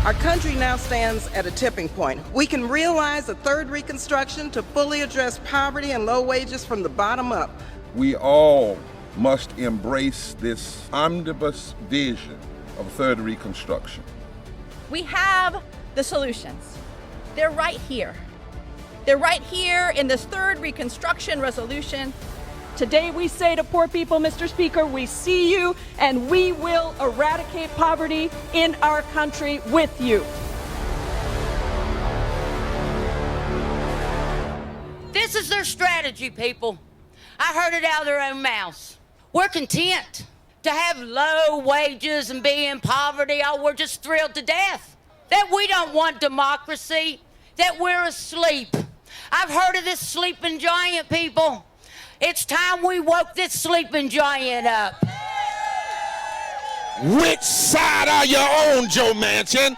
Our country now stands at a tipping point. We can realize a third Reconstruction to fully address poverty and low wages from the bottom up. We all must embrace this omnibus vision of Third Reconstruction. We have the solutions. They're right here. They're right here in this Third Reconstruction resolution. Today we say to poor people, Mr. Speaker, we see you and we will eradicate poverty in our country with you. This is their strategy, people. I heard it out of their own mouths. We're content to have low wages and be in poverty. Oh, we're just thrilled to death that we don't want democracy, that we're asleep. I've heard of this sleeping giant, people. It's time we woke this sleeping giant up. Which side are you on, Joe Manchin?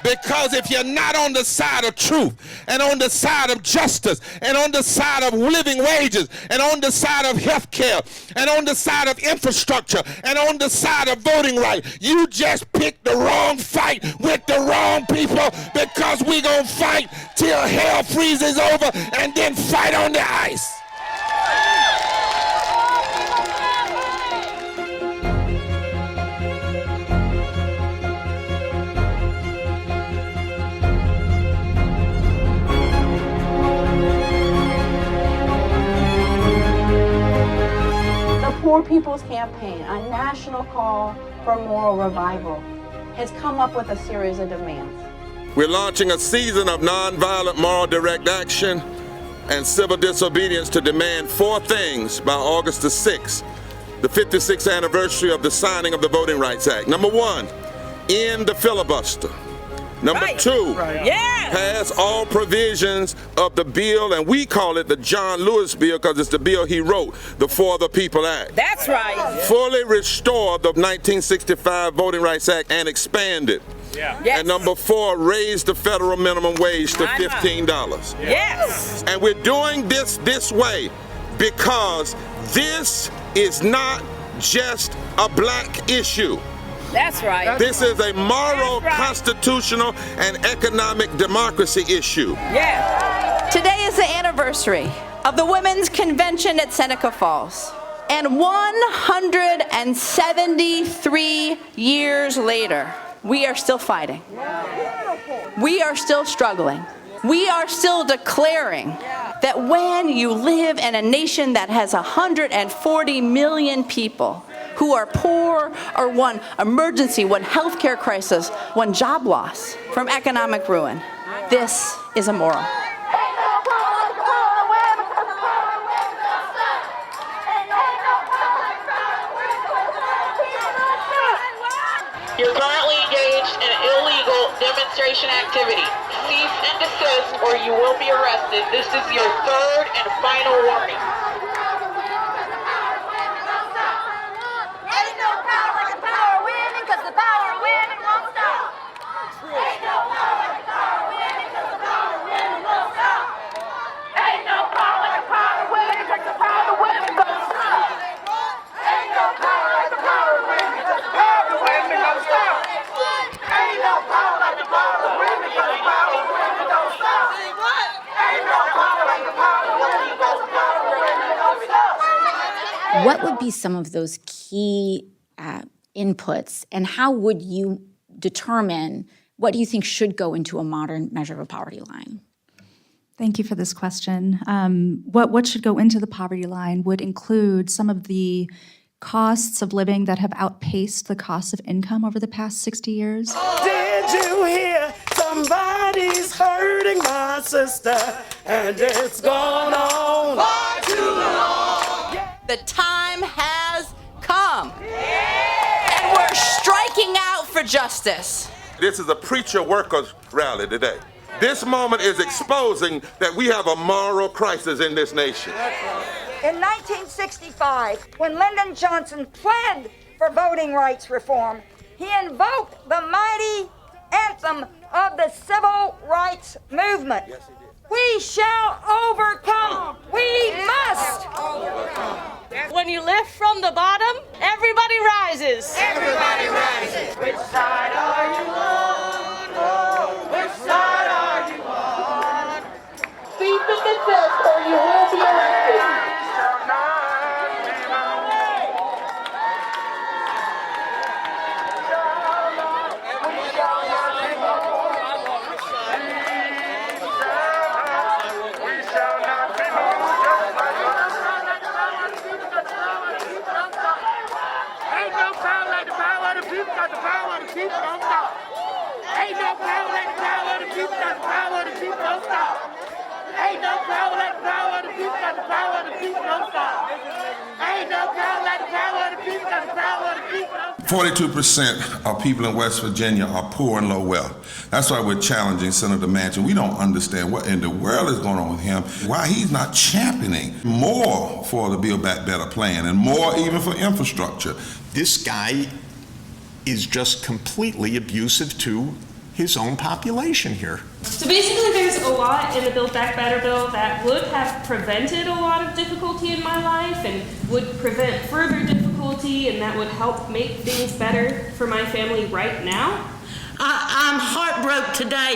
Because if you're not on the side of truth and on the side of justice and on the side of living wages and on the side of health care and on the side of infrastructure and on the side of voting rights, you just picked the wrong fight with the wrong people, because we're going to fight till hell freezes over and then fight on the ice. Poor People's Campaign, a national call for moral revival, has come up with a series of demands. We're launching a season of nonviolent moral direct action and civil disobedience to demand 4 things by August the 6th, the 56th anniversary of the signing of the Voting Rights Act. Number 1, end the filibuster. Number 2, pass all provisions of the bill, and we call it the John Lewis bill because it's the bill he wrote, the For the People Act. That's right. Fully restore the 1965 Voting Rights Act and expand it. Yes. And number 4, raise the federal minimum wage to $15. Yes. And we're doing this way because this is not just a black issue. That's right. This is a moral, constitutional, and economic democracy issue. Yeah. Today is the anniversary of the Women's Convention at Seneca Falls. And 173 years later, we are still fighting. We are still struggling. We are still declaring that when you live in a nation that has 140 million people who are poor, or one emergency, one healthcare crisis, one job loss from economic ruin, this is immoral. You're currently engaged in illegal demonstration activity. Cease and desist or you will be arrested. This is your 3rd and final warning. Ain't no power like the power of women, cause the power of women won't stop. Ain't no power like the power of women, cause the power of women won't stop. Ain't no power like the power of women, cause the power of women won't stop. Ain't no power like the power of women, cause the power of women won't stop. Ain't no power like the power of women, cause the power of women don't stop. Ain't no power like the power of women, cause the power of women don't stop. What would be some of those key inputs, and how would you determine what do you think should go into a modern measure of a poverty line? Thank you for this question. What should go into the poverty line would include some of the costs of living that have outpaced the cost of income over the past 60 years. Did you hear somebody's hurting my sister, and it's gone on far too long? The time has come. And we're striking out for justice. This is a preacher workers rally today. This moment is exposing that we have a moral crisis in this nation. In 1965, when Lyndon Johnson pled for voting rights reform, he invoked the mighty anthem of the civil rights movement. Yes, he did. We shall overcome. We must overcome. When you lift from the bottom, everybody rises. Everybody rises. Which side are you on? and desist or you will be arrested. Ain't no power like the power of the people, got the power of the people don't stop. Ain't no power like the power of the people, got the power of the people don't stop. Ain't no power like the power of the people, got the power of the people don't stop. Ain't no power like the power of the people, got the power of the people don't stop. 42% of people in West Virginia are poor and low wealth. That's why we're challenging Senator Manchin. We don't understand what in the world is going on with him, why he's not championing more for the Build Back Better plan and more even for infrastructure. This guy is just completely abusive to his own population here. So basically there's a lot in the Build Back Better bill that would have prevented a lot of difficulty in my life and would prevent further difficulty, and that would help make things better for my family right now. I'm heartbroken today.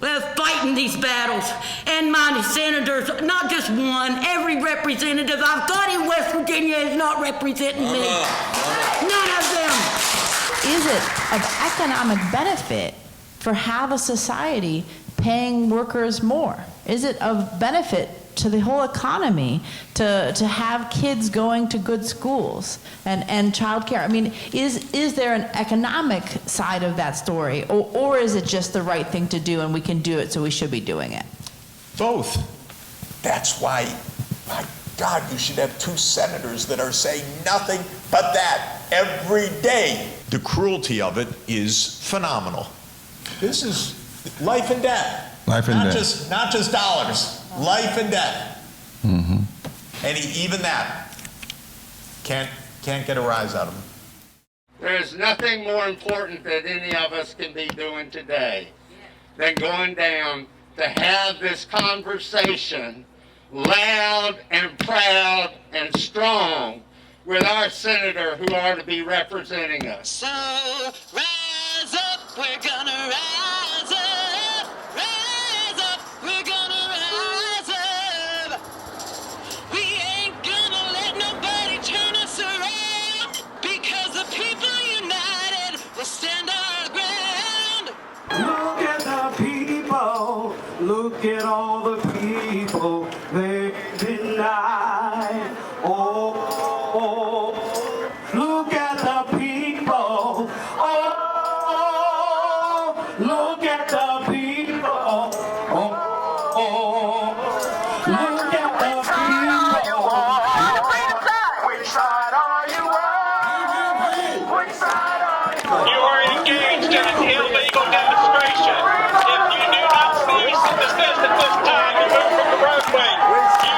We're fighting these battles, and my senators, not just one, every representative I've got in West Virginia is not representing me. None of them. Is it of economic benefit for have a society paying workers more? Is it of benefit to the whole economy to have kids going to good schools and childcare? I mean, is there an economic side of that story, or is it just the right thing to do and we can do it, so we should be doing it? Both. That's why, my God, you should have two senators that are saying nothing but that every day. The cruelty of it is phenomenal. This is life and death. Life and death. Not just dollars. Life and death. Mm-hmm. And even that can't get a rise out of him. There's nothing more important that any of us can be doing today than going down to have this conversation loud and proud and strong with our senator who are to be representing us. So rise up, we're gonna rise up. Rise up, we're gonna rise up. We ain't gonna let nobody turn us around, because the people united will stand our ground. Look at the people, look at all the people they deny. Oh, look at the people. Oh, look at the people. Oh, look at the people. Which side are you on? Which side are you on? You are engaged in an illegal demonstration. If you do not cease and desist at this time and move from the roadway, you